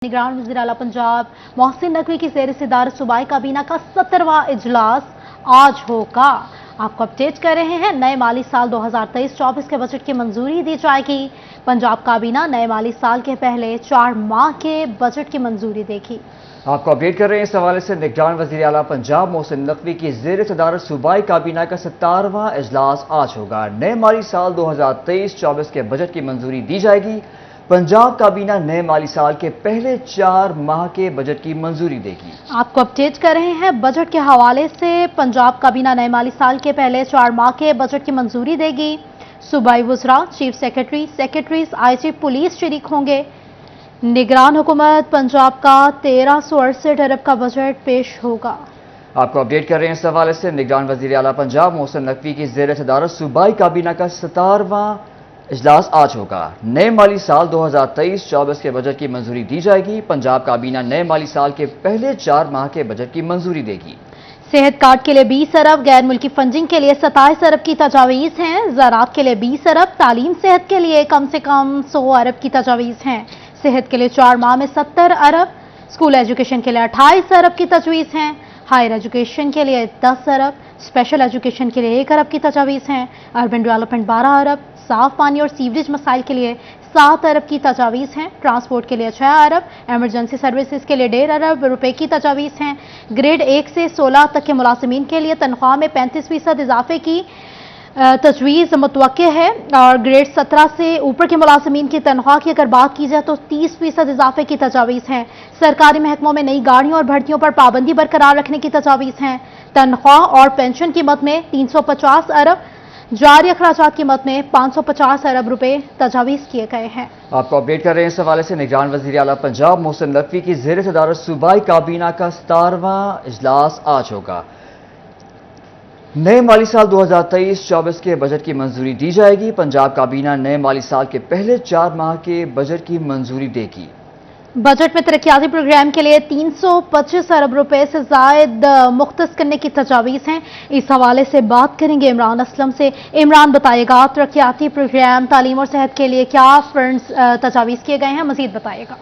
निगरान वज़ीर आला पंजाब मोहसिन नकवी की ज़ेर सदारत सूबाई काबीना का 17वां इजलास आज होगा। आपको अपडेट कर रहे हैं। नए माली साल 2023-24 के बजट की मंजूरी दी जाएगी। पंजाब काबीना नए माली साल के पहले 4 माह के बजट की मंजूरी देगी। आपको अपडेट कर रहे हैं। इस हवाले से निगरान वज़ीर आला पंजाब मोहसिन नकवी की ज़ेर सदारत सूबाई काबीना का 17वां इजलास आज होगा। नए माली साल 2023-24 के बजट की मंजूरी दी जाएगी। पंजाब काबीना नए माली साल के पहले 4 माह के बजट की मंजूरी देगी। आपको अपडेट कर रहे हैं। बजट के हवाले से पंजाब काबीना नए माली साल के पहले 4 माह के बजट की मंजूरी देगी। सूबाई वज़रा, chief secretary, secretaries, IG police शरीक होंगे। निगरान हुकूमत पंजाब का 1368 अरब का बजट पेश होगा। आपको अपडेट कर रहे हैं। इस हवाले से निगरान वज़ीर आला पंजाब मोहसिन नकवी की ज़ेर सदारत सूबाई काबीना का 17वां इजलास आज होगा। नए माली साल 2023-24 के बजट की मंजूरी दी जाएगी। पंजाब काबीना नए माली साल के पहले 4 माह के बजट की मंजूरी देगी। सेहत कार्ड के लिए 20 अरब, गैर मुल्की फंडिंग के लिए 27 अरब की तजावीज़ हैं। ज़राअत के लिए 20 अरब, तालीम सेहत के लिए कम से कम 100 अरब की तजावीज़ हैं। सेहत के लिए 4 माह में 70 अरब, स्कूल एजुकेशन के लिए 28 अरब की तजवीज़ हैं। हायर एजुकेशन के लिए 10 अरब, स्पेशल एजुकेशन के लिए 1 अरब की तजावीज़ हैं। अर्बन डेवलपमेंट 12 अरब, साफ पानी और सीवरेज मसाइल के लिए 7 अरब की तजावीज़ हैं। ट्रांसपोर्ट के लिए 6 अरब, एमरजेंसी सर्विसेज के लिए 1.5 अरब रुपए की तजावीज़ हैं। ग्रेड 1 से 16 तक के मुलाजिमीन के लिए तनख्वाह में 35% इजाफे की तजवीज़ मुतवक्के है और ग्रेड 17 से ऊपर के मुलाजिमीन की तनख्वाह की अगर बात की जाए तो 30% इजाफे की तजावीज़ हैं। सरकारी महकमों में नई गाड़ियों और भर्तियों पर पाबंदी बरकरार रखने की तजावीज़ हैं। तनख्वाह और पेंशन की मद में 350 अरब, जारी अखराजात की मद में 550 अरब रुपए तजावीज़ किए गए हैं। आपको अपडेट कर रहे हैं। इस हवाले से निगरान वज़ीर आला पंजाब मोहसिन नकवी की ज़ेर सदारत सूबाई काबीना का 17वां इजलास आज होगा। नए माली साल 2023-24 के बजट की मंजूरी दी जाएगी। पंजाब काबीना नए माली साल के पहले 4 माह के बजट की मंजूरी देगी। बजट में तरक्याती प्रोग्राम के लिए 325 अरब रुपए से जायद मुख्तस करने की तजावीज़ हैं। इस हवाले से बात करेंगे इमरान असलम से। इमरान बताइएगा, तरक्याती प्रोग्राम, तालीम और सेहत के लिए क्या फंड्स तजावीज़ किए गए हैं, मजीद बताइएगा।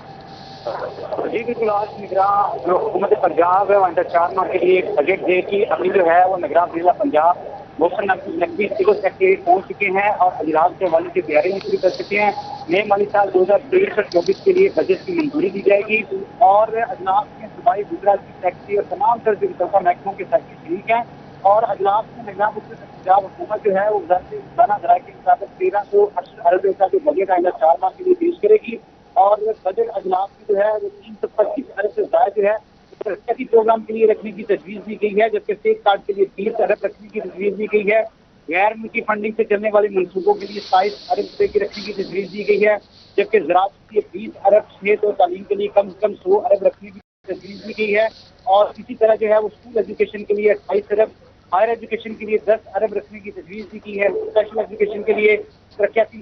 जी बिल्कुल, आज निगरान जो हुकूमत पंजाब है वहाँ 4 माह के लिए बजट दे की अभी जो है वो निगरान जिला पंजाब मोहसिन नकवी सिविल सेक्रेटरी पहुंच चुके हैं और इजलास के हवाले से तैयारियां शुरू कर चुके हैं। नए माली साल 2023-24 के लिए बजट की मंजूरी दी जाएगी और अजलास में सूबाई वज़ीर सेक्रेटरी और तमाम तरह के महकमों के सेक्रेटरी शरीक हैं और अजलास में निगरान पंजाब हुकूमत जो है वो ज़राए के मुताबिक 1368 अरब रुपये का जो बजट आएगा 4 माह के लिए पेश करेगी और बजट अजलास की जो है वो 325 अरब से ज्यादा जो है तरक्याती प्रोग्राम के लिए रखने की तजवीज़ दी गई है, जबकि सेहत कार्ड के लिए 30 अरब रखने की तजवीज़ दी गई है। गैर मुल्की फंडिंग से चलने वाले मनसूबों के लिए 27 अरब रुपए की रखने की तजवीज़ दी गई है, जबकि ज़राअत के लिए 20 अरब, सेहत और तालीम के लिए कम से कम 100 अरब रखने की तजवीज़ दी गई है और इसी तरह जो है वो स्कूल एजुकेशन के लिए 28 अरब, हायर एजुकेशन के लिए 10 अरब रखने की तजवीज़ दी गई है। स्पेशल एजुकेशन के लिए तरक्याती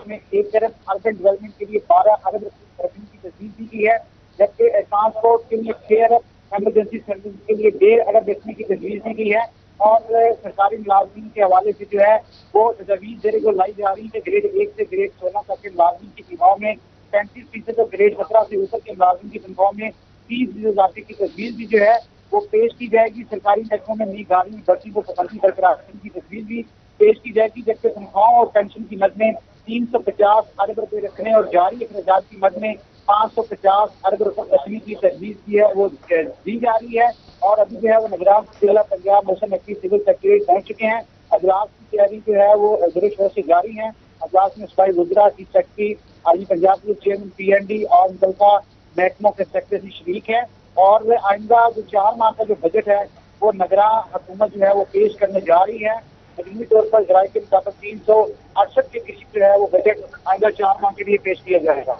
में 1 अरब, अर्बन डेवलपमेंट के लिए 12 अरब रखने की तजवीज़ दी गई है, जबकि ट्रांसपोर्ट के लिए 6 अरब, एमरजेंसी सर्विस के लिए 1.5 अरब रखने की तजवीज़ दी गई है और सरकारी मुलाजिमीन के हवाले से जो है वो तजवीज़ देने को लाई जा रही है। ग्रेड 1 से ग्रेड 16 तक के मुलाजिमीन की तनख्वाह में 35% और ग्रेड 17 से ऊपर के मुलाजिमीन की तनख्वाह में 30% इजाफे की तजवीज़ भी जो है वो पेश की जाएगी। सरकारी महकमों में नई गाड़ी भर्ती को पाबंदी बरकरार रखने की तजवीज़ भी पेश की जाएगी, जबकि तनख्वाह और पेंशन की मद में 350 अरब रुपए रखने और जारी अखराजात की मद में 550 अरब रुपए रखने की तजवीज़ की है वो दी जा रही है और अभी जो है वो निगरान जिला पंजाब मोहसिन नकवी सिविल सेक्रेटरी पहुंच चुके हैं। अजलास की तैयारी जो है वो जोरों शोर से जारी है। अजलास में सूबाई वज़ीर, चीफ सेक्रेटरी, आईजी पंजाब के चेयरमैन PND और मुतल्लिका महकमों के सेक्रेटरी शरीक है और आइंदा जो 4 माह का जो बजट है वो निगरान हुकूमत जो है वो पेश करने जा रही है। यकीनी तौर पर ज़राए के मुताबिक 368 के करीब जो है वो बजट आइंदा 4 माह के लिए पेश किया जाएगा।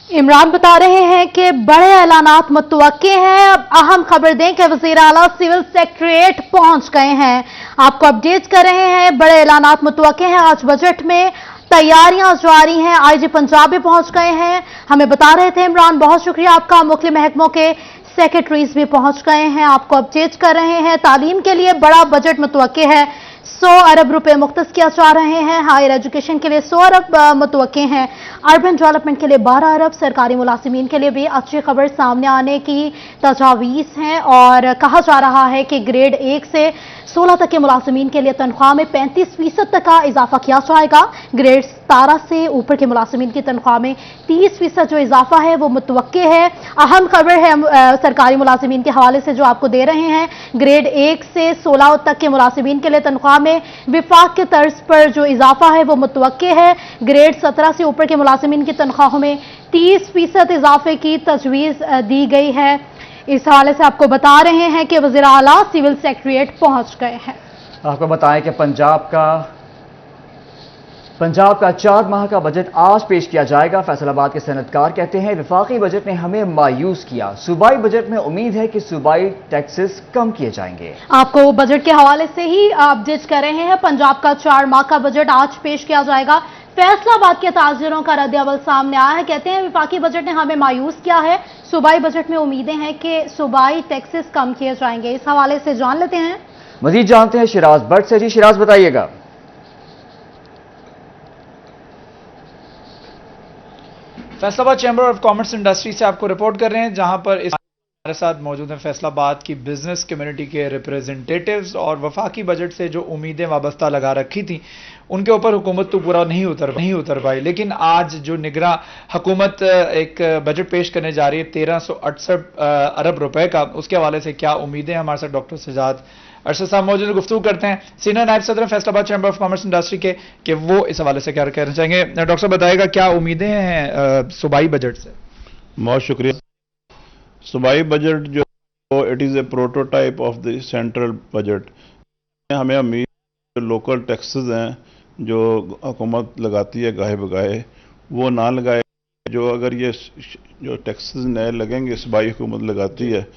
इमरान बता रहे हैं कि बड़े ऐलानात मुतवक्के हैं। अब अहम खबर दें कि वज़ीर आला सिविल सेक्रेटरीट पहुंच गए हैं। आपको अपडेट कर रहे हैं, बड़े ऐलानात मुतवक्के हैं। आज बजट में तैयारियां जारी हैं। आईजी पंजाब भी पहुंच गए हैं, हमें बता रहे थे इमरान। बहुत शुक्रिया आपका। मुख्तलिफ महकमों के सेक्रेटरीज भी पहुंच गए हैं, आपको अपडेट कर रहे हैं। तालीम के लिए बड़ा बजट मुतवक्के है। 100 अरब रुपए मुख्तस किया जा रहे हैं। हायर एजुकेशन के लिए 100 अरब मुतवक्के हैं। अर्बन डेवलपमेंट के लिए 12 अरब। सरकारी मुलाजिमीन के लिए भी अच्छी खबर सामने आने की तजावीज़ हैं और कहा जा रहा है कि ग्रेड 1 से 16 तक के मुलाजिमीन के लिए तनख्वाह में 35% तक का इजाफा किया जाएगा। ग्रेड 17 से ऊपर के मुलाजिमीन की तनख्वाह में 30% जो इजाफा है वो मुतवक्के है। अहम खबर है सरकारी मुलाजिमीन के हवाले से जो आपको दे रहे हैं। ग्रेड 1 से 16 तक के मुलाजिमीन के लिए तनख्वाह में विफाक के तर्ज पर जो इजाफा है वो मुतवक्के है। ग्रेड 17 से ऊपर के मुलाजिमीन की तनख्वाहों में 30% इजाफे की तजवीज़ दी गई है। इस हवाले से आपको बता रहे हैं कि वज़ीर आला सिविल सेक्रेटेरिएट पहुंच गए हैं। आपको बताएं कि पंजाब का 4 माह का बजट आज पेश किया जाएगा। फैसलाबाद के सनतकार कहते हैं वफाकी बजट ने हमें मायूस किया। सूबाई बजट में उम्मीद है कि सूबाई टैक्सेस कम किए जाएंगे। आपको बजट के हवाले से ही अपडेट कर रहे हैं। पंजाब का 4 माह का बजट आज पेश किया जाएगा। फैसलाबाद के ताजिरों का रद्द-ए-अमल सामने आया है। कहते हैं वफाकी बजट ने हमें मायूस किया है। सूबाई बजट में उम्मीदें हैं कि सूबाई टैक्सेस कम किए जाएंगे। इस हवाले से जान लेते हैं, मजीद जानते हैं शिराज भट्ट से। जी शिराज, बताइएगा। Faisalabad chamber of commerce industry से आपको रिपोर्ट कर रहे हैं, जहां पर हमारे साथ मौजूद हैं फैसलाबाद की बिजनेस कम्युनिटी के रिप्रेजेंटेटिव्स। और वफाकी बजट से जो उम्मीदें वाबस्ता लगा रखी थी उनके ऊपर हुकूमत तो पूरा नहीं उतर पाई, लेकिन आज जो निगरां हुकूमत एक बजट पेश करने जा रही है 1368 अरब रुपए का, उसके हवाले से क्या उम्मीदें हैं। हमारे साथ डॉक्टर सजाद अरशद साहब मौजूद, गुफ्तगू करते हैं। सीनियर नायब सदर Faisalabad chamber of commerce industry के कि वो इस हवाले से क्या कहना चाहेंगे। डॉक्टर साहब बताइएगा क्या उम्मीदें हैं सूबाई बजट से। बहुत शुक्रिया। सूबाई बजट जो it is a prototype of the central budget. हमें उम्मीद लोकल टैक्सेस हैं जो हुकूमत लगाती है गाहे बगाहे वो ना लगाए। जो अगर ये जो टैक्सेस नए लगेंगे सूबाई हुकूमत लगाती है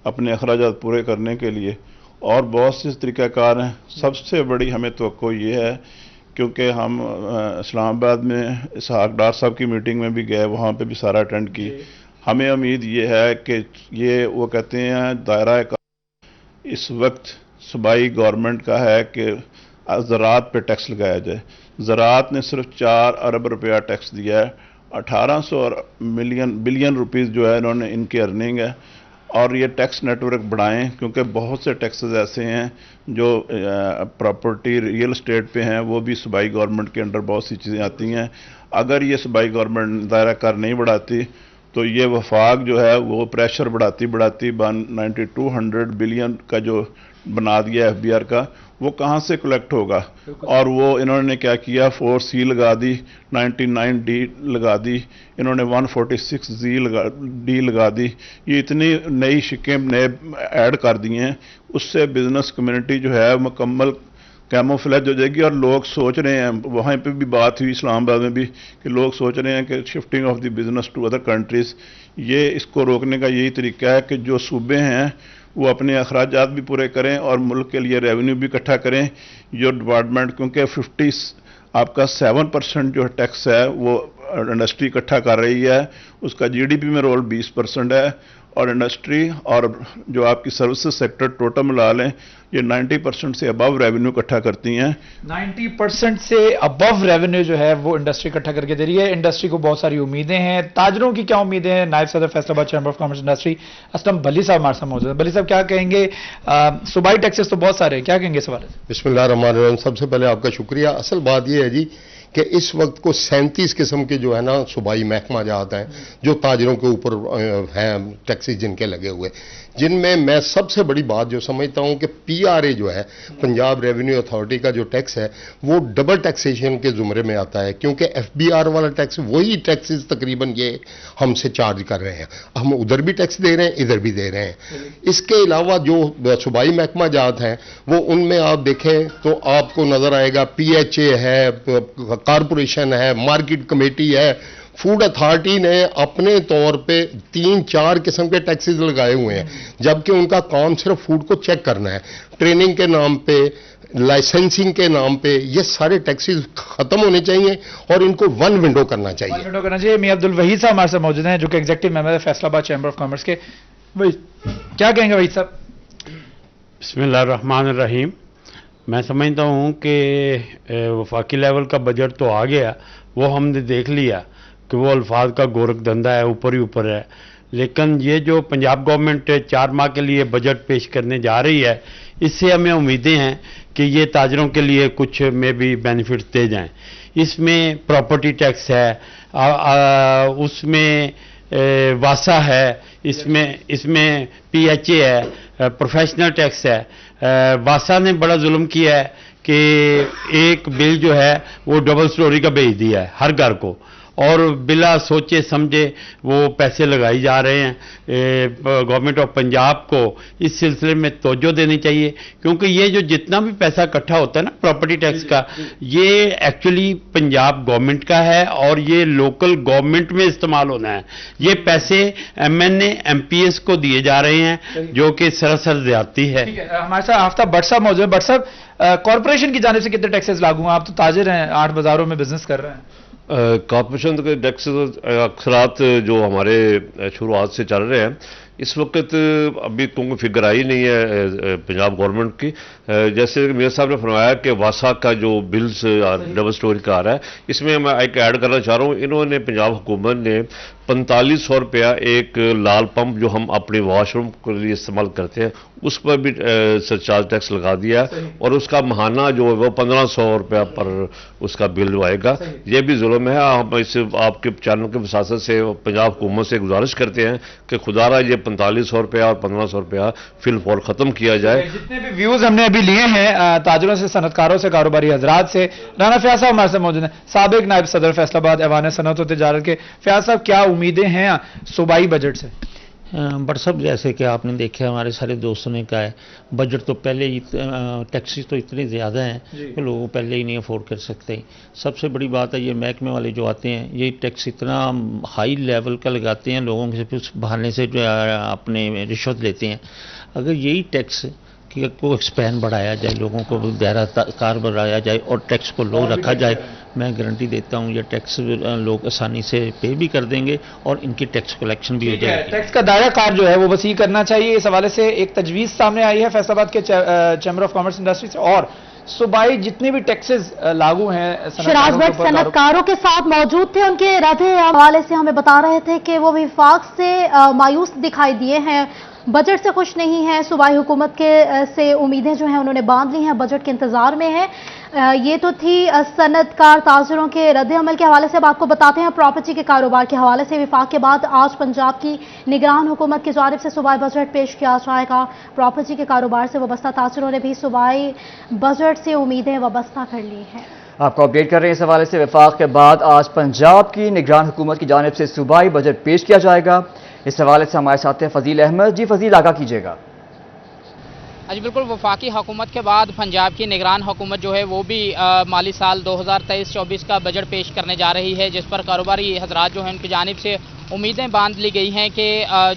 अपने अखराजात पूरे करने के लिए, और बहुत से तरीक़ाकार हैं। सबसे बड़ी हमें तवक्को ये है, क्योंकि हम इस्लामाबाद में इसहाक डार साहब की मीटिंग में भी गए, वहाँ पे भी सारा अटेंड की। हमें उम्मीद ये है कि ये वो कहते हैं दायरा का इस वक्त सूबाई गवर्नमेंट का है कि ज़राअत पे टैक्स लगाया जाए। ज़राअत ने सिर्फ 4 अरब रुपया टैक्स दिया है। 1800 बिलियन रुपीज़ जो है इन्होंने इनकी अर्निंग है। और ये टैक्स नेटवर्क बढ़ाएं, क्योंकि बहुत से टैक्सेस ऐसे हैं जो प्रॉपर्टी रियल एस्टेट पे हैं, वो भी सूबाई गवर्नमेंट के अंडर बहुत सी चीज़ें आती हैं। अगर ये सूबाई गवर्नमेंट दायरा कर नहीं बढ़ाती तो ये वफाक जो है वो प्रेशर बढ़ाती 9200 बिलियन का जो बना दिया FBR का, वो कहाँ से कलेक्ट होगा। और वो इन्होंने क्या किया, 4C लगा दी, 99D लगा दी, इन्होंने 146D लगा दी। ये इतनी नई शिकें नए ऐड कर दी हैं, उससे बिजनेस कम्युनिटी जो है मुकम्मल कैमोफ्लेज हो जाएगी। और लोग सोच रहे हैं, वहाँ पे भी बात हुई इस्लामाबाद में भी, कि लोग सोच रहे हैं कि shifting of the business to other countries, ये इसको रोकने का यही तरीका है कि जो सूबे हैं वो अपने अखराजात भी पूरे करें और मुल्क के लिए रेवेन्यू भी इकट्ठा करें। जो डिपार्टमेंट, क्योंकि 7% जो टैक्स है वो इंडस्ट्री इकट्ठा कर रही है, उसका GDP में रोल 20% है। और इंडस्ट्री और जो आपकी सर्विसेज सेक्टर टोटल मिला लें, ये 90% से अबव रेवेन्यू इकट्ठा करती हैं। 90% से अबव रेवेन्यू जो है वो इंडस्ट्री इकट्ठा करके दे रही है। इंडस्ट्री को बहुत सारी उम्मीदें हैं। ताजरों की क्या उम्मीदें हैं। नायब सदर Faisalabad chamber of commerce industry Aslam भली साहब हमारे साथ मौजूद हैं। भली साहब क्या कहेंगे, सूबाई टैक्सेस तो बहुत सारे हैं, क्या कहेंगे इस हवाले से। बिस्मिल्लाहिर्रहमानिर्रहीम। सबसे पहले आपका शुक्रिया। असल बात यह है जी कि इस वक्त को 37 किस्म के जो है ना सूबाई महकमा जात हैं जो ताजरों के ऊपर हैं टैक्सेस जिनके लगे हुए, जिनमें मैं सबसे बड़ी बात जो समझता हूं कि PRA जो है पंजाब रेवेन्यू अथॉरिटी का जो टैक्स है वो डबल टैक्सेशन के जुमरे में आता है, क्योंकि FBR वाला टैक्स वही टैक्सेस तकरीबन ये हमसे चार्ज कर रहे हैं। हम उधर भी टैक्स दे रहे हैं, इधर भी दे रहे हैं। इसके अलावा जो सूबाई महकमा जात हैं वो उनमें आप देखें तो आपको नजर आएगा PHA है, कारपोरेशन है, मार्केट कमेटी है, फूड अथॉरिटी ने अपने तौर पे 3-4 किस्म के टैक्सेस लगाए हुए हैं, जबकि उनका काम सिर्फ फूड को चेक करना है। ट्रेनिंग के नाम पे, लाइसेंसिंग के नाम पे ये सारे टैक्सेस खत्म होने चाहिए और इनको वन विंडो करना चाहिए। मियां अब्दुल वहीद साहब हमारे साथ मौजूद हैं, जो कि एग्जीक्यूटिव मेंबर है फैसलाबाद चैम्बर ऑफ कॉमर्स के। वही क्या कहेंगे वहीद साहब। बिस्मिल्लाहिर्रहमानिर्रहीम। मैं समझता हूँ कि वफाकी लेवल का बजट तो आ गया, वो हमने देख लिया कि वो अल्फाज का गोरख धंधा है, ऊपर ही ऊपर है। लेकिन ये जो पंजाब गवर्नमेंट 4 माह के लिए बजट पेश करने जा रही है, इससे हमें उम्मीदें हैं कि ये ताजरों के लिए कुछ में भी बेनिफिट्स दे जाएं। इसमें प्रॉपर्टी टैक्स है, उसमें वासा है, इसमें PHA है, प्रोफेशनल टैक्स है। वासा ने बड़ा जुल्म किया है कि एक बिल जो है वो डबल स्टोरी का भेज दिया है हर घर को, और बिला सोचे समझे वो पैसे लगाई जा रहे हैं। गवर्नमेंट ऑफ पंजाब को इस सिलसिले में तवज्जो देनी चाहिए, क्योंकि ये जो जितना भी पैसा इकट्ठा होता है ना प्रॉपर्टी टैक्स का, ये एक्चुअली पंजाब गवर्नमेंट का है और ये लोकल गवर्नमेंट में इस्तेमाल होना है। ये पैसे MNA MPS को दिए जा रहे हैं, जो कि सरासर ज्यादती है। हमारे साथ आफ्ताब भट्ट साहब मौजूद है। भट्ट साहब, कॉर्पोरेशन की जानिब से कितने टैक्सेस लागू हैं? आप तो ताजिर हैं, 8 बाजारों में बिजनेस कर रहे हैं। कॉर्पोरेशन के टैक्स अक्सरात जो हमारे शुरुआत से चल रहे हैं, इस वक्त अभी क्योंकि फिगर आई नहीं है पंजाब गवर्नमेंट की। जैसे मेयर साहब ने फरमाया कि वासा का जो बिल्स डबल स्टोरी का आ रहा है, इसमें मैं एक ऐड करना चाह रहा हूँ। इन्होंने पंजाब हुकूमत ने 4500 रुपया एक लाल पंप जो हम अपने वॉशरूम के लिए इस्तेमाल करते हैं उस पर भी सरचार्ज टैक्स लगा दिया, और उसका महाना जो है वो 1500 रुपया पर उसका बिल आएगा। ये भी जुल्म है। हम इस आपके चैनल के वसासत से पंजाब हुकूमत से गुजारिश करते हैं कि खुदारा ये 4500 रुपया और 1500 रुपया फिलफौर ख़त्म किया जाए। जितने भी व्यूज हमने अभी लिए हैं ताजरों से, सनतकारों से, कारोबारी हजरात से, राना फयाज साहब हमारे साथ मौजूद हैं, साबिक नायब सदर फैसलाबाद ऐवान सनअत व तिजारत के। फयाज साहब, क्या उम्मीदें हैं सूबाई बजट से? बट सब जैसे कि आपने देखा, हमारे सारे दोस्तों ने कहा है, बजट तो पहले ही टैक्सेस तो इतने ज़्यादा हैं कि लोग पहले ही नहीं अफोर्ड कर सकते। सबसे बड़ी बात है ये महकमे वाले जो आते हैं, ये टैक्स इतना हाई लेवल का लगाते हैं, लोगों से उस बहाने से जो अपने रिश्वत लेते हैं। अगर यही टैक्स को एक्सपैंड बढ़ाया जाए, लोगों को दायरा कार बढ़ाया जाए और टैक्स को लो रखा जाए, मैं गारंटी देता हूं ये टैक्स लोग आसानी से पे भी कर देंगे और इनकी टैक्स कलेक्शन भी हो जाएगी। टैक्स का दायरा कार जो है वो वसी करना चाहिए। इस हवाले से एक तजवीज़ सामने आई है फैसलाबाद के चैम्बर ऑफ कॉमर्स इंडस्ट्री से, और सूबाई जितने भी टैक्सेस लागू हैं शराज भट्ट सनतकारों के साथ मौजूद थे। उनके रद्द हवाले से हमें बता रहे थे कि वो विफाक से मायूस दिखाई दिए हैं, बजट से खुश नहीं है, सूबाई हुकूमत के से उम्मीदें जो हैं उन्होंने बांध ली हैं, बजट के इंतजार में है। ये तो थी सनतकार ताजरों के रद्द अमल के हवाले से। अब आपको बताते हैं प्रॉपर्टी के कारोबार के हवाले से विफाक के बाद आज पंजाब की निगरान हुकूमत की जानिब से सूबाई बजट पेश किया जाएगा। प्रॉपर्टी के कारोबार से वाबस्ता ताजरों ने भी सूबाई बजट से उम्मीदें वाबस्ता कर ली हैं। आपको अपडेट कर रहे हैं इस हवाले से। विफाक के बाद आज पंजाब की निगरान हुकूमत की जानिब से सूबाई बजट पेश किया जाएगा। इस हवाले से हमारे साथ हैं फजील अहमद। जी फजील, आगाह कीजिएगा। जी बिल्कुल, वफाकी हुकूमत के बाद पंजाब की निगरान हुकूमत जो है वो भी माली साल 2023-24 का बजट पेश करने जा रही है, जिस पर कारोबारी हजरात जो हैं उनकी जानिब से उम्मीदें बांध ली गई हैं कि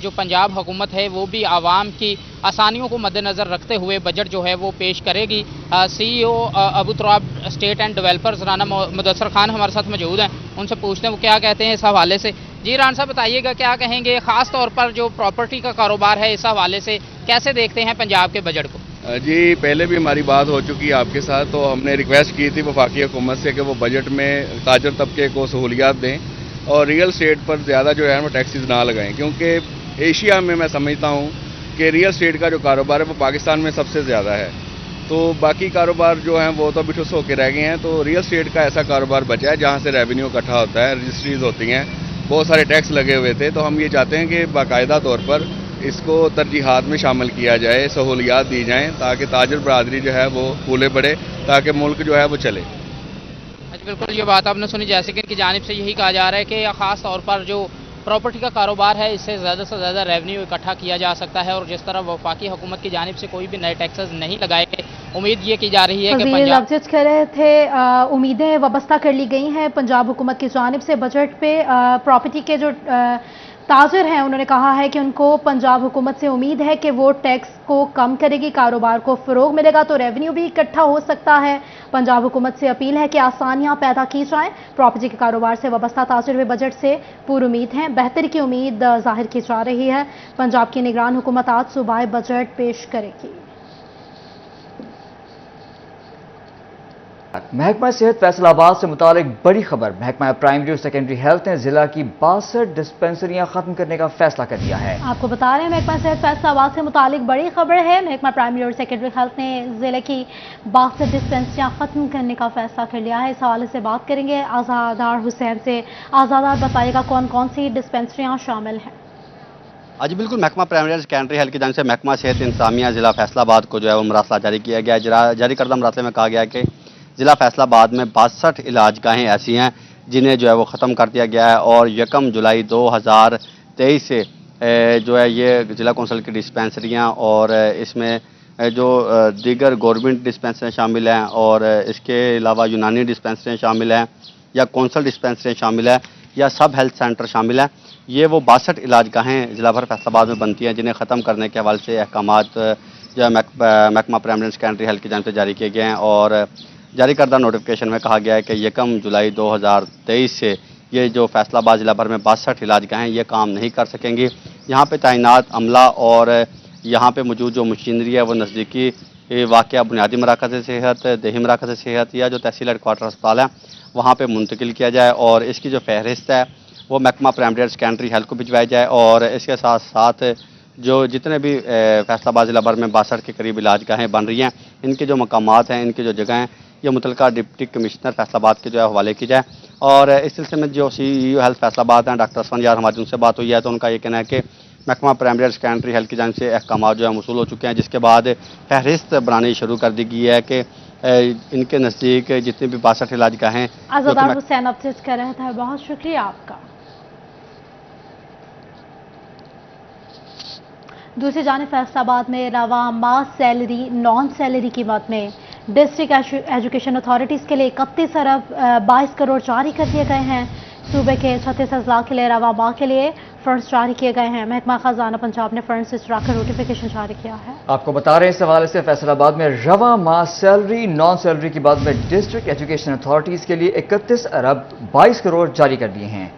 जो पंजाब हुकूमत है वो भी आवाम की आसानियों को मद्देनज़र रखते हुए बजट जो है वो पेश करेगी। CEO Abu Turab state and developers Rana Mudassar Khan हमारे साथ मौजूद हैं, उनसे पूछते हैं वो क्या कहते हैं इस हवाले से। जी राना साहब, बताइएगा क्या कहेंगे, ख़ास तौर पर जो प्रॉपर्टी का कारोबार है इस हवाले से कैसे देखते हैं पंजाब के बजट को? जी, पहले भी हमारी बात हो चुकी है आपके साथ, तो हमने रिक्वेस्ट की थी वफाकी हुकूमत से कि वो बजट में ताजर तबके को सहूलियात दें और रियल स्टेट पर ज़्यादा जो है वो टैक्सेस ना लगाएं, क्योंकि एशिया में मैं समझता हूँ कि रियल स्टेट का जो कारोबार है वो पाकिस्तान में सबसे ज़्यादा है। तो बाकी कारोबार जो हैं वो तो अभी ठुस होकर रह गए हैं, तो रियल स्टेट का ऐसा कारोबार बचा है जहाँ से रेवेन्यू इकट्ठा होता है, रजिस्ट्रीज होती हैं, बहुत सारे टैक्स लगे हुए थे। तो हम ये चाहते हैं कि बाकायदा तौर पर इसको तरजीहात में शामिल किया जाए, सहूलियात दी जाएँ ताकि ताजर बरादरी जो है वो फूले बढ़े, ताकि मुल्क जो है वो चले। अच्छा, बिल्कुल ये बात आपने सुनी, जैसे कि इनकी जानिब से यही कहा जा रहा है कि ख़ास तौर पर जो प्रॉपर्टी का कारोबार है इससे ज़्यादा से ज़्यादा रेवेन्यू इकट्ठा किया जा सकता है, और जिस तरह वफाकी हुकूमत की जानिब से कोई भी नए टैक्सेस नहीं लगाए गए, उम्मीद ये की जा रही है कि पंजाब कह रहे थे उम्मीदें वाबस्ता कर ली गई हैं पंजाब हुकूमत की जानिब से बजट पे। प्रॉपर्टी के जो ताजर हैं उन्होंने कहा है कि उनको पंजाब हुकूमत से उम्मीद है कि वो टैक्स को कम करेगी, कारोबार को फ़रोग मिलेगा तो रेवेन्यू भी इकट्ठा हो सकता है। पंजाब हुकूमत से अपील है कि आसानियां पैदा की जाएं। प्रॉपर्टी के कारोबार से वाबस्ता ताजर हुए बजट से पूरी उम्मीद हैं, बेहतरी की उम्मीद जाहिर की जा रही है। पंजाब की निगरान हुकूमत आज सूबाई बजट पेश करेगी। महकमा सेहत फैसलाबाद से मुतालिक बड़ी खबर। महकमा प्राइमरी और सेकेंडरी हेल्थ ने जिला की 62 डिस्पेंसरियां खत्म करने का फैसला कर लिया है। आपको बता रहे हैं महकमा सेहत फैसलाबाद से मुतालिक बड़ी खबर है। महकमा प्राइमरी और सेकेंडरी हेल्थ ने जिले की 62 डिस्पेंसरियां खत्म करने का फैसला कर लिया है। इस हवाले से बात करेंगे आज़ादार हुसैन से। आज़ादार, बताइएगा कौन कौन सी डिस्पेंसरियां शामिल हैं? जी बिल्कुल, महकमा प्राइमरी और सेकेंडरी हेल्थ की जानिब से महकमा सेहत इंतजामिया ज़िला फैसलाबाद को जो है वो मरासला जारी किया गया है। जारी करदा मरासले में कहा गया है कि ज़िला फैसलाबाद में 62 इलाजगाहें ऐसी हैं जिन्हें जो है वो ख़त्म कर दिया गया है और 1 जुलाई 2023 से जो है ये ज़िला कौंसिल की डिस्पेंसरियाँ और इसमें जो दीगर गवर्नमेंट डिस्पेंसरियाँ शामिल हैं और इसके अलावा यूनानी डिस्पेंसरियाँ शामिल हैं या कौंसल डिस्पेंसरियाँ शामिल हैं या सब हेल्थ सेंटर शामिल हैं। ये वो 62 इलाजगाहें ज़िला भर फैसलाबाद में बनती हैं जिन्हें ख़त्म करने के हवाले से अहकामात जो है महकमा प्राइमरी और सेकेंडरी हेल्थ की जानिब से जारी किए गए हैं और जारी करदा नोटिफिकेशन में कहा गया है कि 1 जुलाई 2023 से ये जो फैसलाबाद ज़िला भर में 62 इलाजगाहें ये काम नहीं कर सकेंगी। यहाँ पे तैनात अमला और यहाँ पे मौजूद जो मशीनरी है वो नज़दीकी वाक़या बुनियादी मराकज़ सेहत, देही मराकज़ सेहत या जो तहसील हेडक्वार्टर अस्पताल है वहाँ पे मुंतकिल किया जाए और इसकी जो फहरिस्त है वो महकमा प्राइमरी और सेकेंडरी हेल्थ को भिजवाई जाए और इसके साथ साथ जो जितने भी फैसलाबाद ज़िला भर में 62 के करीब इलाजगाहें बन रही हैं इनके जो मकामात हैं, इनकी जो जगह हैं, ये मुतलका डिप्टी कमिश्नर फैसलाबाद के जो है हवाले की जाए। और इस सिलसिले में जो CEO हेल्थ फैसलाबाद हैं डॉक्टर असफन यार, हमारी उनसे बात हुई है तो उनका ये कहना है कि महकमा प्राइमरी और सेकेंडरी हेल्थ की जानिब से अहकामात जो है मौसूल हो चुके हैं, जिसके बाद फहरिस्त बनानी शुरू कर दी गई है कि इनके नज़दीक जितनी भी 62 इलाजगाहें। आज़ादार हुसैन अपडेट कर रहा था, बहुत शुक्रिया आपका। दूसरी जानिब फैसलाबाद में रवा माह सैलरी नॉन सैलरी कीमत में डिस्ट्रिक्ट एजुकेशन अथॉरिटीज़ के लिए 31 अरब 22 करोड़ जारी कर दिए गए हैं। सूबे के 36 अजला के लिए रवा माह के लिए फंड्स जारी किए गए हैं। महकमा खजाना पंजाब ने फंड से चुराकर नोटिफिकेशन जारी किया है। आपको बता रहे हैं इस हवाले से फैसलाबाद में रवा माह सैलरी नॉन सैलरी की बात में डिस्ट्रिक्ट एजुकेशन अथॉरिटीज़ के लिए 31 अरब 22 करोड़ जारी कर दिए हैं।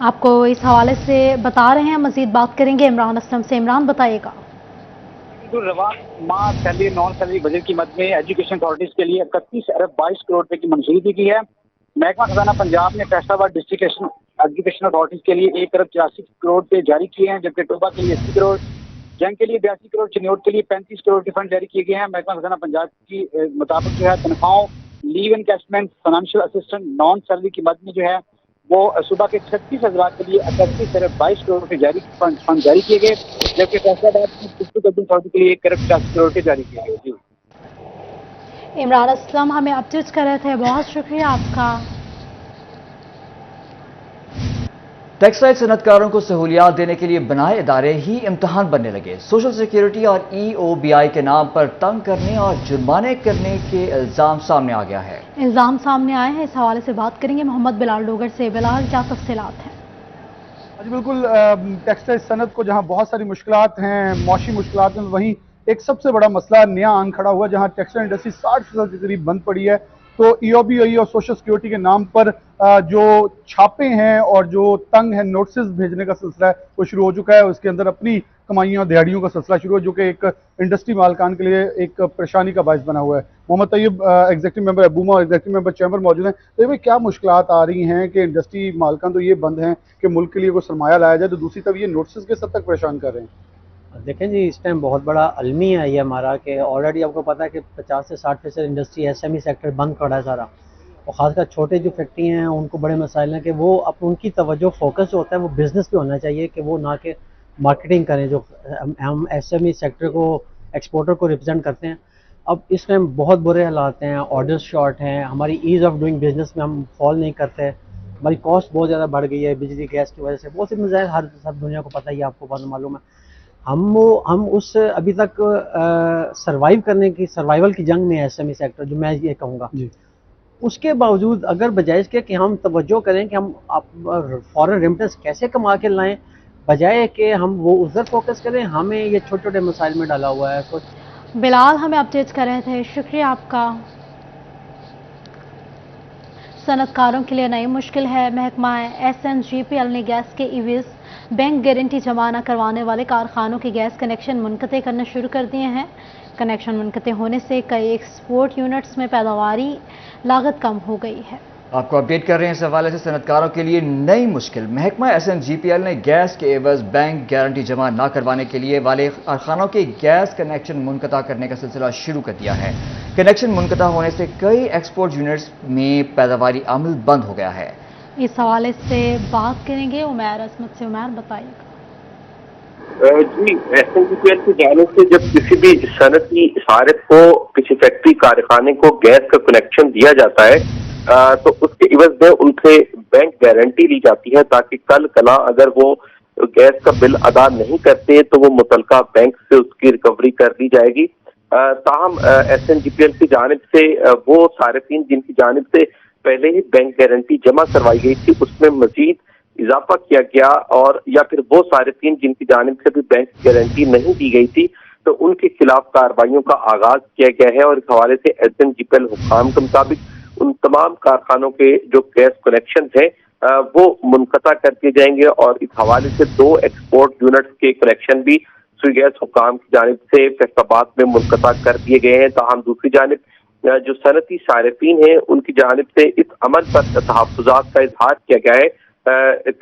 आपको इस हवाले से बता रहे हैं, मजीद बात करेंगे इमरान असलम से। इमरान, बताइएगा। रवा माह सैलरी नॉन सैलरी बजट की मद में एजुकेशन अथॉरिटीज के लिए 31 अरब 22 करोड़ रुपए की मंजूरी दी गई है। महकमा खजाना पंजाब ने फैसलाबाद डिस्ट्रिक्ट एजुकेशन अथॉरिटीज के लिए 1 अरब 84 करोड़ रुपए जारी किए हैं, जबकि टोबा के लिए 80 करोड़, जंग के लिए 82 करोड़, चिन्योट के लिए 35 करोड़ के फंड जारी किए गए हैं। महकमा खजाना पंजाब की मुताबिक जो है तनख्वाहों, leave encashment, financial assistant non salary की मद में जो है वो सूबा के 36 हज़रात के लिए 31 अरब 22 करोड़ रुपए जारी फंड जारी किए गए, जबकि फैसलाबाद की डिस्ट्रिक्ट अथॉरिटी के लिए 1 अरब 85 करोड़ रुपए जारी किए गए। जी इमरान असलम हमें अपडेट कर रहे थे, बहुत शुक्रिया आपका। टेक्सटाइल सनतकारों को सहूलियात देने के लिए बनाए इदारे ही इम्तहान बनने लगे। सोशल सिक्योरिटी और EOBI के नाम पर तंग करने और जुर्माने करने के इल्ज़ाम सामने आ गया है। इल्ज़ाम सामने आए हैं, इस हवाले से बात करेंगे मोहम्मद बिलाल डोगर से। बिलाल, क्या तफसीलात हैं? जी बिल्कुल, टेक्सटाइल सनत को जहां बहुत सारी मुश्किलात हैं, मौशी मुश्किलात हैं, वहीं एक सबसे बड़ा मसला नया आन खड़ा हुआ जहां टेक्सटाइल इंडस्ट्री 60% के करीब बंद पड़ी है। तो EOBI और सोशल सिक्योरिटी के नाम पर जो छापे हैं और जो तंग है नोटिस भेजने का सिलसिला है वो शुरू हो चुका है। उसके अंदर अपनी कमाइयों दिहाड़ियों का सिलसिला शुरू है, जो कि एक इंडस्ट्री मालकान के लिए एक परेशानी का बायस बना हुआ है। मोहम्मद तैयब एग्जीक्यूटिव मेंबर अबूमा और एग्जीक्यूटिव मेंबर चैम्बर मौजूद हैं। तो भाई क्या मुश्किलात आ रही हैं कि इंडस्ट्री मालकान तो ये बंद हैं कि मुल्क के लिए कोई सरमाया लाया जाए, तो दूसरी तरफ ये नोटिस के सब तक परेशान कर रहे हैं। देखें जी, इस टाइम बहुत बड़ा अलमी है ये हमारा कि ऑलरेडी आपको पता है कि 50 से 60% इंडस्ट्री SME सेक्टर बंद पड़ा है सारा, और ख़ासकर छोटे जो फैक्ट्री हैं उनको बड़े मसाइल हैं कि वो उनकी तवज्जो फोकस जो होता है वो बिज़नेस पे होना चाहिए कि वो ना कि मार्केटिंग करें। जो हम SME सेक्टर को, एक्सपोर्टर को रिप्रेजेंट करते हैं, अब इस टाइम बहुत बुरे हालात हैं, ऑर्डर्स शॉर्ट हैं, हमारी ईज़ ऑफ डूइंग बिजनेस में हम फॉल नहीं करते, हमारी कॉस्ट बहुत ज़्यादा बढ़ गई है बिजली गैस की वजह से। बहुत से मसाइल हर सब दुनिया को पता ही है, आपको बहुत मालूम है। हम उस अभी तक सर्वाइवल की जंग में SME सेक्टर, जो मैं ये कहूँगा। उसके बावजूद अगर बजाय इसके कि हम तवज्जो करें कि हम फॉरेन रेमिटेंस कैसे कमा के लाएं, बजाय कि हम वो उधर फोकस करें, हमें ये छोटे छोटे मसाइल में डाला हुआ है। बिलाल, हमें अपडेट कर रहे थे, शुक्रिया आपका। सनतकारों के लिए नई मुश्किल है। महकमा SNGPL ने गैस के EVs बैंक गारंटी जमा न करवाने वाले कारखानों के गैस कनेक्शन मुनक़ते करने शुरू कर दिए हैं। कनेक्शन मुनक़ते होने से कई एक्सपोर्ट यूनिट्स में पैदावारी लागत कम हो गई है। आपको अपडेट कर रहे हैं इस हवाले से सनतकारों के लिए नई मुश्किल। महकमा SNGPL ने गैस के एवज बैंक गारंटी जमा न करवाने के लिए वाले कारखानों के गैस कनेक्शन मुनक़ता करने का सिलसिला शुरू कर दिया है। कनेक्शन मुनक़ता होने से कई एक्सपोर्ट यूनिट्स में पैदावारी अमल बंद हो गया है। इस हवाले से बात करेंगे उमैर असमत से। उमैर बताइएगा। जी, SNGPL की जानिब से जब किसी भी सनती सारिफ को किसी फैक्ट्री कारखाने को गैस का कनेक्शन दिया जाता है तो उसके इवज में उनसे बैंक गारंटी ली जाती है ताकि कल कला अगर वो गैस का बिल अदा नहीं करते तो वो मुतलका बैंक से उसकी रिकवरी कर दी जाएगी। ताहम SNGPL की जानिब से वो सारिफीन जिनकी जानिब से पहले ही बैंक गारंटी जमा करवाई गई थी उसमें मजीद इजाफा किया गया और या फिर वो सारिफीन जिनकी जानिब से भी बैंक गारंटी नहीं दी गई थी तो उनके खिलाफ कार्रवाइयों का आगाज किया गया है। और इस हवाले से SNGPL हुक्काम के मुताबिक उन तमाम कारखानों के जो गैस कनेक्शन है वो मुनक़ता कर दिए जाएंगे और इस हवाले से 2 एक्सपोर्ट यूनिट्स के कनेक्शन भी सुई गैस हुक्काम की जानिब से फैसलाबाद में मुनक़ता कर दिए गए हैं। ताहम दूसरी जानिब जो सनती सारिफीन हैं उनकी जानिब से इस अमल पर तहफ़्फ़ुज़ात का इजहार किया गया है।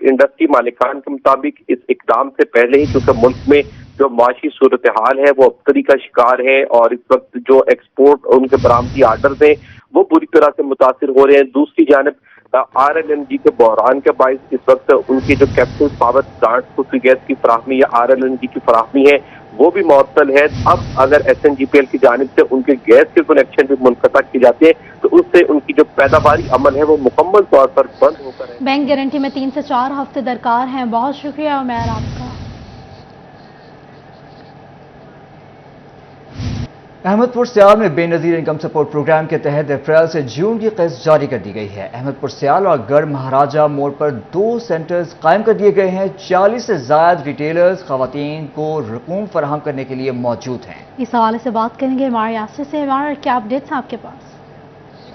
इंडस्ट्री मालिकान के मुताबिक इस इक़दाम से पहले ही क्योंकि मुल्क में जो माशी सूरत हाल है वो अबतरी का शिकार है और इस वक्त जो एक्सपोर्ट उनके बरामदी आर्डर्स हैं वो पूरी तरह से मुतासिर हो रहे हैं। दूसरी जानिब RLNG के बहरान के बायस इस वक्त उनकी जो कैपिटल पावर प्लांट को गैस की फराहमी या RLNG की फराहमी है वो भी मुअत्तल है। अब अगर SNGPL की जानिब से उनके गैस के कनेक्शन भी मुनक़ता किए जाते हैं तो उससे उनकी जो पैदावारी अमल है वो मुकम्मल तौर पर बंद होकर है। बैंक गारंटी में 3 से 4 हफ्ते दरकार हैं। बहुत शुक्रिया उमैर आपका। अहमदपुर सियाल में बेनज़ीर इनकम सपोर्ट प्रोग्राम के तहत अप्रैल से जून की किस्त जारी कर दी गई है। अहमदपुर सियाल और गढ़ महाराजा मोड़ पर 2 सेंटर्स कायम कर दिए गए हैं। 40 से ज़ायद रिटेलर्स ख़वातीन को रकूम फराहम करने के लिए मौजूद हैं। इस हवाले से बात करेंगे हमारे यासिर से। हमारे क्या अपडेट्स हैं आपके पास?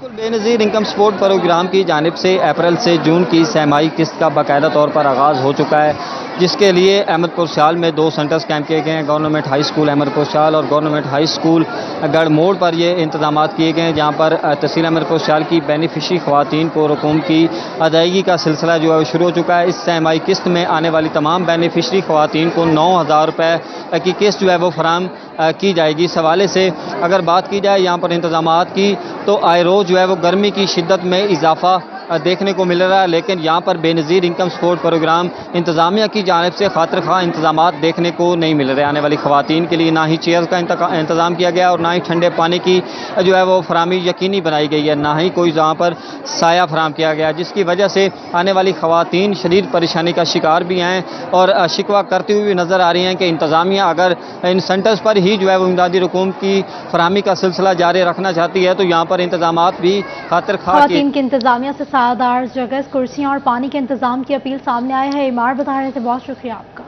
बेनज़ीर इनकम सपोर्ट प्रोग्राम की जानिब से अप्रैल से जून की सहमाही किस्त का बाकायदा तौर पर आगाज़ हो चुका है, जिसके लिए अहमदपुर सियाल में 2 सेंटर्स कैंप किए गए हैं। गवर्नमेंट हाई स्कूल अहमदपुर सियाल और गवर्नमेंट हाई स्कूल गढ़ मोड़ पर ये इंतजाम किए गए हैं, जहाँ पर तहसील अहमदपुर सियाल की बेनिफिशरी ख़वातीन को रकूम की अदायगी का सिलसिला जो है शुरू हो चुका है। इस सहमाही किस्त में आने वाली तमाम बेनिफिशरी ख़वातीन को 9,000 रुपये की किस्त जो है वो फराहम की जाएगी। इस हवाले से अगर बात की जाए यहाँ पर इंतजामात की तो आए रोज़ जो है वो गर्मी की शिद्दत में इजाफा देखने को मिल रहा है, लेकिन यहाँ पर बेनज़ीर इनकम सपोर्ट प्रोग्राम इंतज़ामिया की जानिब से खातिर खा इंतजामात देखने को नहीं मिल रहे। आने वाली ख़वातीन के लिए ना ही चेयर का इंतज़ाम किया गया और ना ही ठंडे पानी की जो है वो फराहमी यकीनी बनाई गई है, ना ही कोई यहाँ पर साया फराहम किया गया, जिसकी वजह से आने वाली ख़वातीन शदीद परेशानी का शिकार भी हैं और शिकवा करती हुई नज़र आ रही हैं कि इंतज़ामिया अगर इन सेंटर्स पर ही जो है वो इमदादी रकूम की फराहमी का सिलसिला जारी रखना चाहती है तो यहाँ पर इंतजामात भी खातिर खा ख़वातीन की इंतज़ामिया से सादार जगह, कुर्सियाँ और पानी के इंतजाम की अपील सामने आए हैं। इमार बता रहे थे। बहुत शुक्रिया आपका।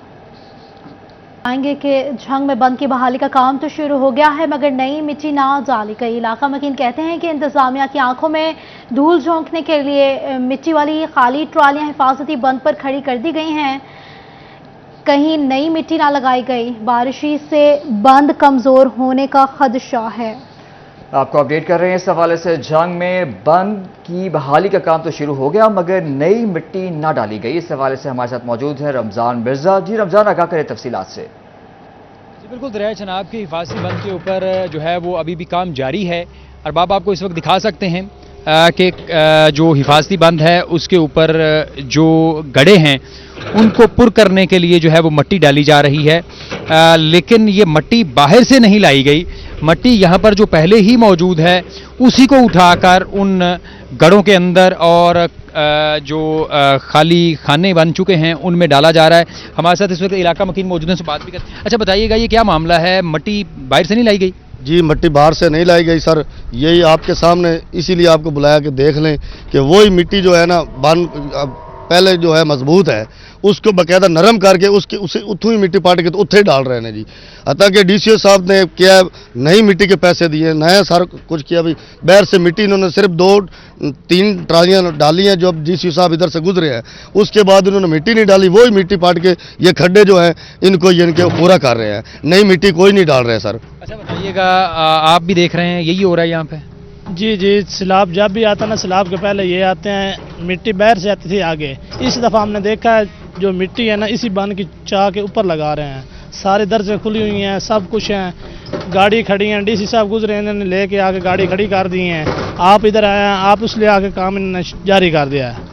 आएंगे कि झंग में बंद की बहाली का काम तो शुरू हो गया है मगर नई मिट्टी ना डाली गई। इलाका मकीन कहते हैं कि इंतजामिया की आंखों में धूल झोंकने के लिए मिट्टी वाली खाली ट्रालियां हिफाजती बंद पर खड़ी कर दी गई हैं, कहीं नई मिट्टी ना लगाई गई। बारिशी से बंद कमजोर होने का खदशा है। आपको अपडेट कर रहे हैं इस हवाले से। झंग में बंद की बहाली का काम तो शुरू हो गया मगर नई मिट्टी ना डाली गई। इस हवाले से हमारे साथ मौजूद है रमजान मिर्जा। जी रमजान, आगाह करें तफसीलात से। जी बिल्कुल, दरिया चनाब के हिफाजती बंद के ऊपर जो है वो अभी भी काम जारी है। अरबाब आपको इस वक्त दिखा सकते हैं कि जो हिफाजती बंद है उसके ऊपर जो गड्ढे हैं उनको पुर करने के लिए जो है वो मट्टी डाली जा रही है, लेकिन ये मट्टी बाहर से नहीं लाई गई। मट्टी यहाँ पर जो पहले ही मौजूद है उसी को उठाकर उन गढ़ों के अंदर और जो खाली खाने बन चुके हैं उनमें डाला जा रहा है। हमारे साथ इस वक्त इलाका मकीन मौजूद है, से बात भी करते हैं। अच्छा बताइएगा, ये क्या मामला है? मट्टी बाहर से नहीं लाई गई? जी, मट्टी बाहर से नहीं लाई गई सर, यही आपके सामने इसीलिए आपको बुलाया कि देख लें कि वही मिट्टी जो है ना पहले जो है मजबूत है उसको बाकायदा नरम करके उसे उतू ही मिट्टी पाट के तो उत्थे डाल रहे हैं जी। अतः कि DCO साहब ने क्या नई मिट्टी के पैसे दिए, नया सारा कुछ किया। भी बाहर से मिट्टी इन्होंने सिर्फ 2-3 ट्रालियां डाली हैं जो अब DCO साहब इधर से गुजरे हैं, उसके बाद इन्होंने मिट्टी नहीं डाली, वही मिट्टी पाट के ये खड्डे जो हैं इनको पूरा कर रहे हैं, नई मिट्टी कोई नहीं डाल रहे सर। अच्छा बताइएगा, आप भी देख रहे हैं यही हो रहा है यहाँ पे? जी जी, सैलाब जब भी आता ना, सैलाब के पहले ये आते हैं, मिट्टी बाहर से आती थी आगे। इस दफ़ा हमने देखा है जो मिट्टी है ना इसी बन की चाह के ऊपर लगा रहे हैं, सारी दरजें खुली हुई हैं, सब कुछ है, गाड़ी खड़ी है, डीसी साहब गुजरे इन्होंने लेके आके गाड़ी खड़ी कर दी है, आप इधर आए हैं, आप उसलिए आके काम इन्होंने जारी कर दिया है।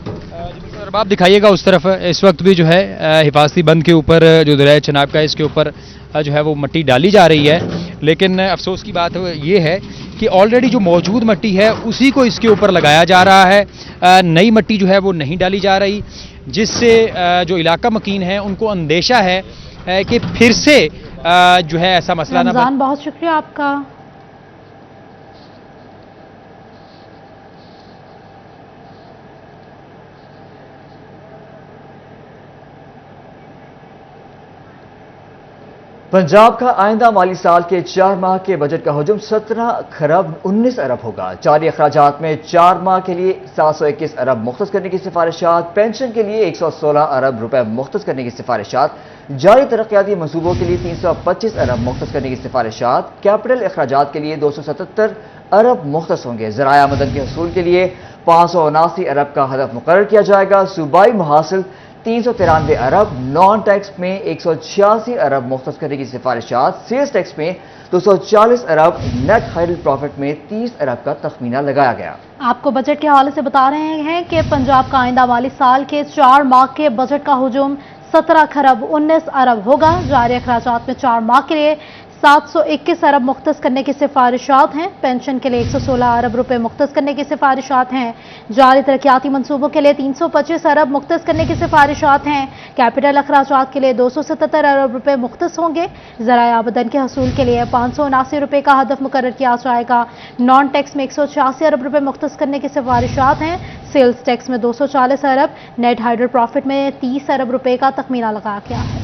सर आप दिखाइएगा उस तरफ, इस वक्त भी जो है हिफाजती बंद के ऊपर जो दरिया चनाब का है इसके ऊपर जो है वो मिट्टी डाली जा रही है, लेकिन अफसोस की बात ये है कि ऑलरेडी जो मौजूद मिट्टी है उसी को इसके ऊपर लगाया जा रहा है, नई मिट्टी जो है वो नहीं डाली जा रही, जिससे जो इलाका मकीन है उनको अंदेशा है कि फिर से जो है ऐसा मसला ना रमजान, बहुत शुक्रिया आपका। पंजाब का आइंदा माली साल के 4 माह के बजट का हजम 17 खरब 19 अरब होगा। जारी अखराजात में 4 माह के लिए 721 अरब मुख्तस करने की सिफारिशात, पेंशन के लिए 116 अरब रुपए मुख्तस करने की सिफारिशात, जारी तरक्याती मनसूबों के लिए 325 अरब मुख्तस करने की सिफारिशात, कैपिटल अखराजात के लिए 277 अरब मुख्तस होंगे। ज़राए आमदन के हसूल के लिए 579 अरब का हदफ मुकर्रर किया जाएगा। सूबाई मुहासिल 393 अरब, नॉन टैक्स में 186 अरब मुख्तस करने की सिफारिशात, सेल्स टैक्स में 240 अरब, नेट हाइडल प्रॉफिट में 30 अरब का तखमीना लगाया गया। आपको बजट के हवाले से बता रहे हैं कि पंजाब का आइंदा माली साल के 4 माह के बजट का हुजूम 17 खरब 19 अरब होगा। जारी अखराजात में 4 माह के लिए 721 अरब मुख्तस करने की सिफारिशात हैं। पेंशन के लिए 116 अरब रुपए मुख्तस करने की सिफारिशात हैं। जारी तरक्याती मनसूबों के लिए 325 अरब मुख्तस करने की सिफारिशात हैं। कैपिटल अखराजात के लिए 277 अरब रुपए मुख्तस होंगे। ज़राए आमदन के हसूल के लिए 579 रुपए का हदफ मुकर्रर किया जाएगा। नॉन टैक्स में 186 अरब रुपए मुख्तस करने की सिफारिशात हैं। सेल्स टैक्स में 240 अरब, नेट हाइडल प्रॉफिट में 30 अरब रुपए का तखमीना लगाया गया है।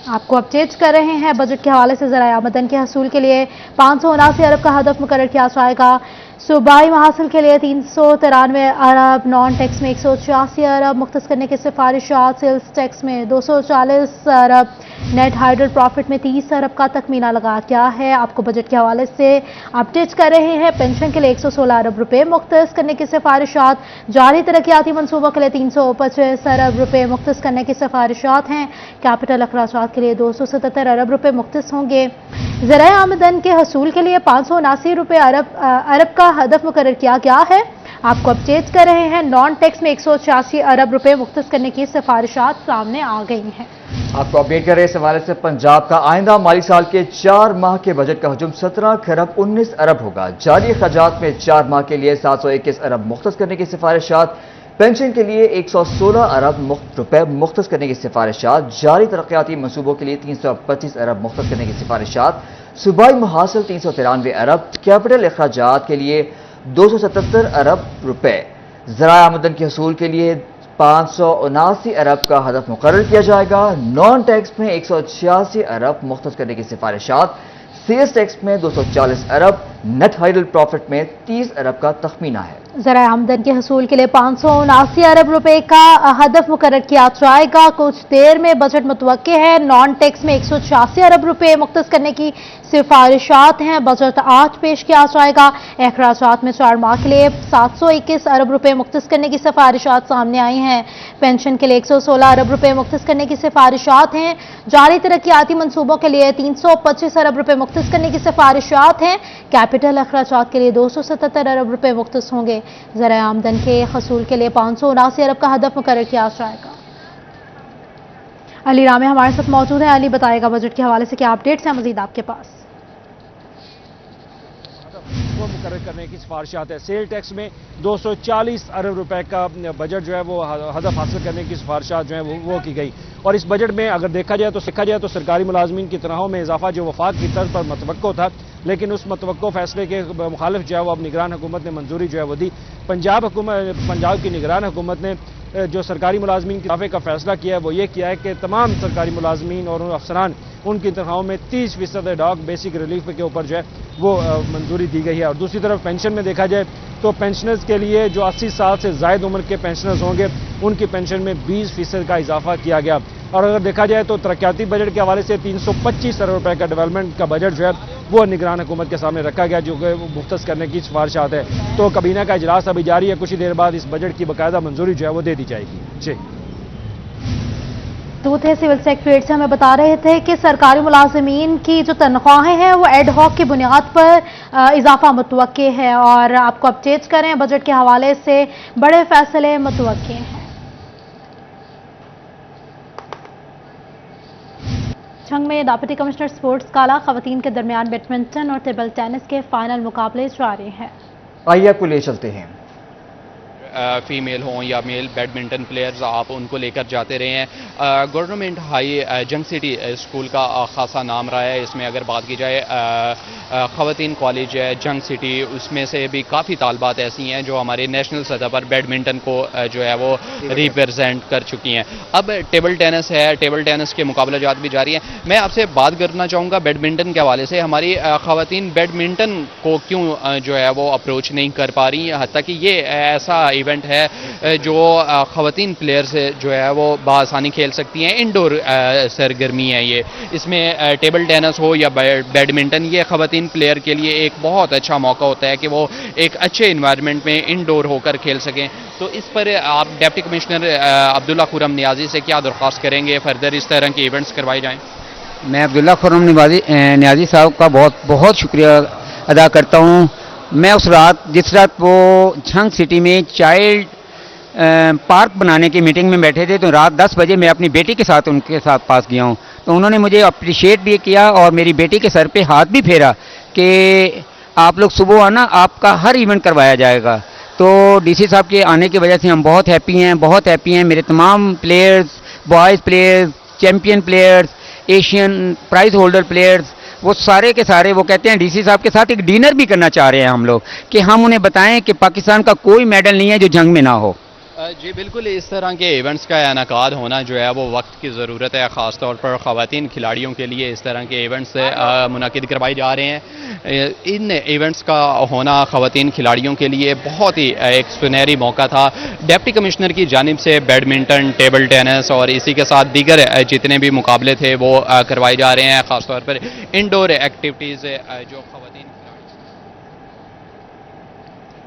आपको अपडेट कर रहे हैं बजट के हवाले से। ज़राए आमदन के हसूल के लिए 579 अरब का हदफ मुकर्रर किया जाएगा। सूबाई महासिल के लिए 393 अरब, नॉन टैक्स में 186 अरब मुख्तस करने की सिफारिशात, सेल्स टैक्स में 240 अरब, नेट हाइडल प्रॉफिट में 30 अरब का तखमीना लगा क्या है। आपको बजट के हवाले से अपडेट कर रहे हैं। पेंशन के लिए 116 अरब रुपए मुख्तस करने की सिफारिशात, जारी तरक्याती मनसूबों के लिए 325 अरब रुपए मुख्तस करने की सिफारिशात हैं। कैपिटल अखराजात के लिए 277 अरब रुपए मुख्तस होंगे। ज़राए आमदन के हसूल के लिए 579 रुपए अरब का हदफ मुकर्रर किया गया है। आपको अपडेट कर रहे हैं। नॉन टैक्स में 186 अरब रुपए मुख्तस करने की सिफारिशात सामने आ गई हैं। आपको अपडेट कर रहे हैं इस हवाले से। पंजाब का आइंदा माली साल के 4 माह के बजट का हजम 17 खरब 19 अरब होगा। जारी अखराजात में 4 माह के लिए 721 अरब मुख्तस करने की सिफारिशात, पेंशन के लिए 116 अरब रुपए मुख्तस करने की सिफारिशात, जारी तरक्याती मनसूबों के लिए 325 अरब मुख्तस करने की सिफारिशात, सूबाई मुहासिल 393 अरब, कैपिटल अखराजात के लिए 277 अरब रुपए, ज़राए आमदन के हसूल के लिए 579 अरब का हदफ मुकर्रर किया जाएगा। नॉन टैक्स में 186 अरब मुख्तस करने की सिफारिशात, सेल्स टैक्स में 240 अरब, नेट हाइडल प्रॉफिट में 30 अरब का तखमीना है। ज़राए आमदन के हसूल के लिए 579 अरब रुपए का हदफ मुकर्रर किया जाएगा। कुछ देर में बजट मुतवक्के है। नॉन टैक्स में 186 अरब रुपए मुख्तस करने की सिफारिशात हैं। बजट आज पेश किया जाएगा। अखराजात में 4 माह के लिए 721 अरब रुपए मुख्तस करने की सिफारिशात सामने आई हैं। पेंशन के लिए 116 अरब रुपए मुख्तस करने की सिफारिशात हैं। जारी तरक्याती मनसूबों के लिए 325 अरब रुपए मुख्तस करने की सिफारिशात हैं। कैपिटल अखराजात के लिए 277 अरब रुपए मुख्तस होंगे। ज़राए आमदन के हसूल के लिए 579 अरब का हदफ मुकर्रर किया जाएगा। अली रामे हमारे साथ मौजूद है। अली बताएगा बजट के हवाले से क्या अपडेट्स हैं मजीद आपके पास। वो मुकर्रर करने की सिफारिशात है। सेल टैक्स में 240 अरब रुपए का बजट जो है वो हदफ हासिल करने की सिफारिशात जो है वो की गई। और इस बजट में अगर देखा जाए तो सरकारी मुलाजमीन की तनख्वाहों में इजाफा जो वफाक की तर्ज पर मतवक्को था, लेकिन उस मतवक्को फैसले के मुखालिफ जो है वो अब निगरान हुकूमत ने मंजूरी जो है वो दी। पंजाब की निगरान हुकूमत ने जो सरकारी मुलाजमीन के इजाफे का फैसला किया है वो ये किया है कि तमाम सरकारी मुलाजमीन और अफसरान उनकी तनख्वाहों में 30% डॉग बेसिक रिलीफ के ऊपर जो है वो मंजूरी दी गई है। और दूसरी तरफ पेंशन में देखा जाए तो पेंशनर्स के लिए जो 80 साल से ज़ायद उम्र के पेंशनर्स होंगे उनकी पेंशन में 20% का इजाफा किया गया। اور اگر دیکھا جائے تو ترقیاتی بجٹ کے حوالے سے 325 ارب روپے کا ڈیولپمنٹ کا بجٹ جو ہے وہ نگران حکومت کے سامنے رکھا گیا، جو کہ مختص کرنے کی سفارشات ہے۔ تو کابینہ کا اجلاس ابھی جاری ہے، کچھ ہی دیر بعد اس بجٹ کی باقاعدہ منظوری جو ہے وہ دے دی جائے گی۔ جی دودھ ہے سول سیکریٹریٹ سے ہمیں بتا رہے تھے کہ سرکاری ملازمین کی جو تنخواہیں ہیں وہ ایڈ ہاک کی بنیاد پر اضافہ متوقع ہے، اور آپ کو اپڈیٹ کریں بجٹ کے حوالے سے بڑے فیصلے متوقع ہیں۔ جھنگ میں ڈپٹی کمشنر سپورٹس کالا خواتین کے درمیان بیڈمنٹن اور ٹیبل ٹینس کے فائنل مقابلے جاری ہیں۔ آئیے آپ کو لے چلتے ہیں۔ فیمیل ہوں یا میل بیڈمنٹن پلیئرز آپ ان کو لے کر جاتے رہے ہیں۔ گورنمنٹ ہائی جنگ سٹی اسکول کا خاصا نام رہا ہے۔ اس میں اگر بات کی جائے خواتین کالج ہے جنگ سٹی، اس میں سے بھی کافی طالبات ایسی ہیں جو ہمارے نیشنل سطح پر بیڈمنٹن کو جو ہے وہ ریپرزینٹ کر چکی ہیں۔ اب ٹیبل ٹینس ہے، ٹیبل ٹینس کے مقابلہ جات بھی جاری ہیں۔ میں آپ سے بات کرنا چاہوں گا بیڈمنٹن کے حوالے سے، ہماری خواتین بیڈمنٹن کو کیوں جو ہے وہ اپروچ نہیں کر پا رہی، حتیٰ کہ یہ ایسا ایونٹ ہے جو خواتین پلیئرز جو ہے وہ بآسانی کھیل سکتی ہیں۔ انڈور سرگرمی ہے یہ، اس میں ٹیبل ٹینس ہو یا بیڈمنٹن، یہ خواتین پلیئر کے لیے ایک بہت اچھا موقع ہوتا ہے کہ وہ ایک اچھے انوائرمنٹ میں انڈور ہو کر کھیل سکیں۔ تو اس پر آپ ڈپٹی کمشنر عبداللہ خرم نیازی سے کیا درخواست کریں گے فردر اس طرح کے ایونٹس کروائے جائیں؟ میں عبداللہ خرم نیازی صاحب کا بہت بہت شکریہ ادا کرتا ہوں۔ میں اس رات جس رات وہ جھنگ سٹی میں چائلڈ پارک بنانے کی میٹنگ میں بیٹھے تھے، تو رات 10 بجے میں اپنی بیٹی کے ساتھ ان کے ساتھ پاس گیا ہوں، تو انہوں نے مجھے اپریشیٹ بھی کیا اور میری بیٹی کے سر پہ ہاتھ بھی پھیرا کہ آپ لوگ صبح آنا، آپ کا ہر ایونٹ کروایا جائے گا۔ تو ڈی سی صاحب کے آنے کی وجہ سے ہم بہت ہیپی ہیں۔ میرے تمام players, boys players, champion players, Asian prize holder players, وہ سارے کے سارے وہ کہتے ہیں ڈی سی صاحب کے ساتھ ایک ڈنر بھی کرنا چاہ رہے ہیں ہم لوگ، کہ ہم انہیں بتائیں کہ پاکستان کا کوئی میڈل نہیں ہے جو جنگ میں نہ ہو۔ جی بالکل، اس طرح کے ایونٹس کا انعقاد ہونا جو ہے وہ وقت کی ضرورت ہے، خاص طور پر خواتین کھلاڑیوں کے لیے اس طرح کے ایونٹس منعقد کروائی جا رہے ہیں۔ ان ایونٹس کا ہونا خواتین کھلاڑیوں کے لیے بہت ہی ایک سنہری موقع تھا۔ ڈپٹی کمشنر کی جانب سے بیڈمنٹن، ٹیبل ٹینس اور اسی کے ساتھ دیگر جتنے بھی مقابلے تھے وہ کروائے جا رہے ہیں، خاص طور پر انڈور ایکٹیویٹیز جو خواتین